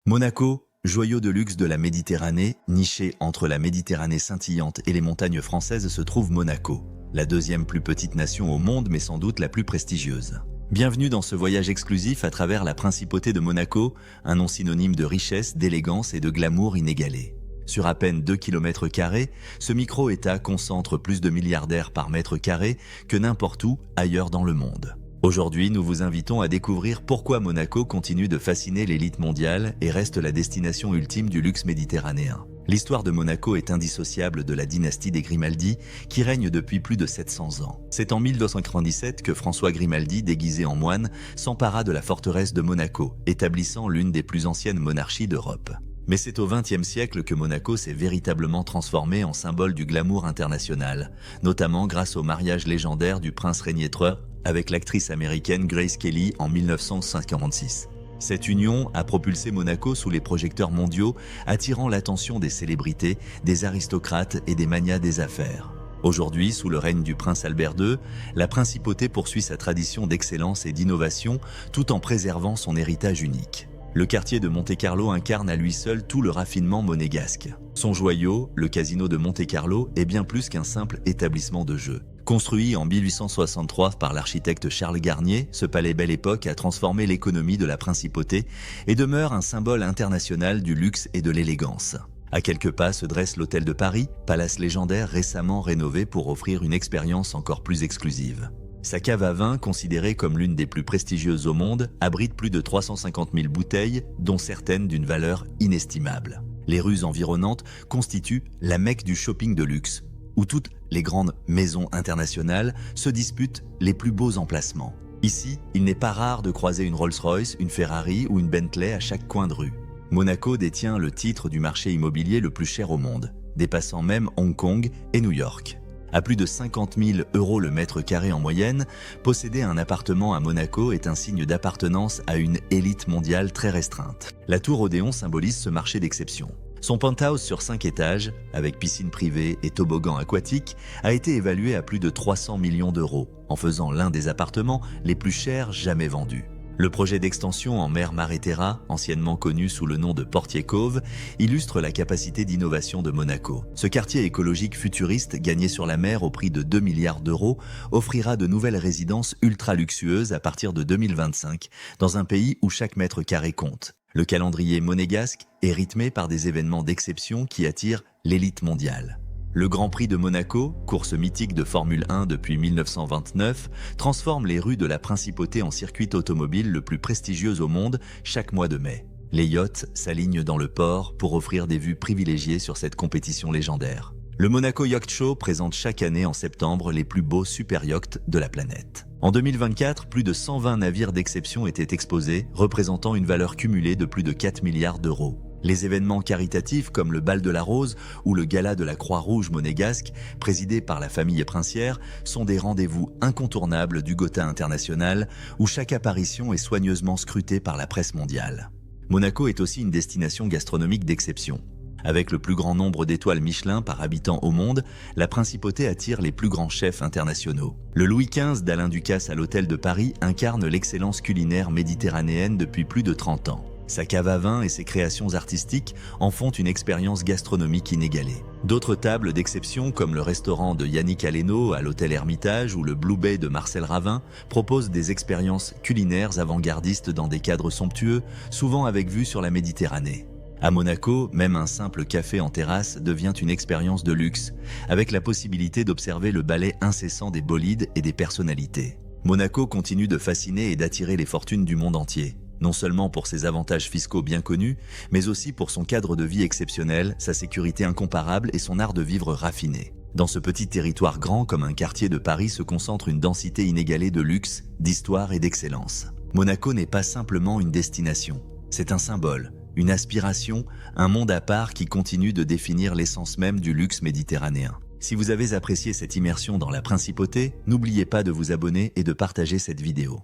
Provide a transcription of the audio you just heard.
Monaco, joyau de luxe de la Méditerranée, niché entre la Méditerranée scintillante et les montagnes françaises se trouve Monaco, la deuxième plus petite nation au monde mais sans doute la plus prestigieuse. Bienvenue dans ce voyage exclusif à travers la principauté de Monaco, un nom synonyme de richesse, d'élégance et de glamour inégalé. Sur à peine 2 km², ce micro-État concentre plus de milliardaires par mètre carré que n'importe où ailleurs dans le monde. Aujourd'hui, nous vous invitons à découvrir pourquoi Monaco continue de fasciner l'élite mondiale et reste la destination ultime du luxe méditerranéen. L'histoire de Monaco est indissociable de la dynastie des Grimaldi qui règne depuis plus de 700 ans. C'est en 1297 que François Grimaldi, déguisé en moine, s'empara de la forteresse de Monaco, établissant l'une des plus anciennes monarchies d'Europe. Mais c'est au XXe siècle que Monaco s'est véritablement transformé en symbole du glamour international, notamment grâce au mariage légendaire du prince régnier III avec l'actrice américaine Grace Kelly en 1946. Cette union a propulsé Monaco sous les projecteurs mondiaux, attirant l'attention des célébrités, des aristocrates et des magnats des affaires. Aujourd'hui, sous le règne du prince Albert II, la principauté poursuit sa tradition d'excellence et d'innovation tout en préservant son héritage unique. Le quartier de Monte-Carlo incarne à lui seul tout le raffinement monégasque. Son joyau, le casino de Monte-Carlo, est bien plus qu'un simple établissement de jeu. Construit en 1863 par l'architecte Charles Garnier, ce palais Belle Époque a transformé l'économie de la principauté et demeure un symbole international du luxe et de l'élégance. À quelques pas se dresse l'Hôtel de Paris, palace légendaire récemment rénové pour offrir une expérience encore plus exclusive. Sa cave à vin, considérée comme l'une des plus prestigieuses au monde, abrite plus de 350 000 bouteilles, dont certaines d'une valeur inestimable. Les rues environnantes constituent la Mecque du shopping de luxe, où toutes les grandes maisons internationales se disputent les plus beaux emplacements. Ici, il n'est pas rare de croiser une Rolls-Royce, une Ferrari ou une Bentley à chaque coin de rue. Monaco détient le titre du marché immobilier le plus cher au monde, dépassant même Hong Kong et New York. À plus de 50 000 € le mètre carré en moyenne, posséder un appartement à Monaco est un signe d'appartenance à une élite mondiale très restreinte. La tour Odéon symbolise ce marché d'exception. Son penthouse sur 5 étages, avec piscine privée et toboggan aquatique, a été évalué à plus de 300 millions d'euros, en faisant l'un des appartements les plus chers jamais vendus. Le projet d'extension en mer Maréterra, anciennement connu sous le nom de Portier Cove, illustre la capacité d'innovation de Monaco. Ce quartier écologique futuriste, gagné sur la mer au prix de 2 milliards d'euros, offrira de nouvelles résidences ultra luxueuses à partir de 2025, dans un pays où chaque mètre carré compte. Le calendrier monégasque est rythmé par des événements d'exception qui attirent l'élite mondiale. Le Grand Prix de Monaco, course mythique de Formule 1 depuis 1929, transforme les rues de la principauté en circuit automobile le plus prestigieux au monde chaque mois de mai. Les yachts s'alignent dans le port pour offrir des vues privilégiées sur cette compétition légendaire. Le Monaco Yacht Show présente chaque année en septembre les plus beaux super yachts de la planète. En 2024, plus de 120 navires d'exception étaient exposés, représentant une valeur cumulée de plus de 4 milliards d'euros. Les événements caritatifs comme le Bal de la Rose ou le Gala de la Croix-Rouge monégasque, présidé par la famille princière, sont des rendez-vous incontournables du Gotha international où chaque apparition est soigneusement scrutée par la presse mondiale. Monaco est aussi une destination gastronomique d'exception. Avec le plus grand nombre d'étoiles Michelin par habitant au monde, la principauté attire les plus grands chefs internationaux. Le Louis XV d'Alain Ducasse à l'Hôtel de Paris incarne l'excellence culinaire méditerranéenne depuis plus de 30 ans. Sa cave à vin et ses créations artistiques en font une expérience gastronomique inégalée. D'autres tables d'exception comme le restaurant de Yannick Aleno à l'hôtel Hermitage ou le Blue Bay de Marcel Ravin proposent des expériences culinaires avant-gardistes dans des cadres somptueux, souvent avec vue sur la Méditerranée. À Monaco, même un simple café en terrasse devient une expérience de luxe, avec la possibilité d'observer le ballet incessant des bolides et des personnalités. Monaco continue de fasciner et d'attirer les fortunes du monde entier. Non seulement pour ses avantages fiscaux bien connus, mais aussi pour son cadre de vie exceptionnel, sa sécurité incomparable et son art de vivre raffiné. Dans ce petit territoire grand comme un quartier de Paris se concentre une densité inégalée de luxe, d'histoire et d'excellence. Monaco n'est pas simplement une destination, c'est un symbole, une aspiration, un monde à part qui continue de définir l'essence même du luxe méditerranéen. Si vous avez apprécié cette immersion dans la principauté, n'oubliez pas de vous abonner et de partager cette vidéo.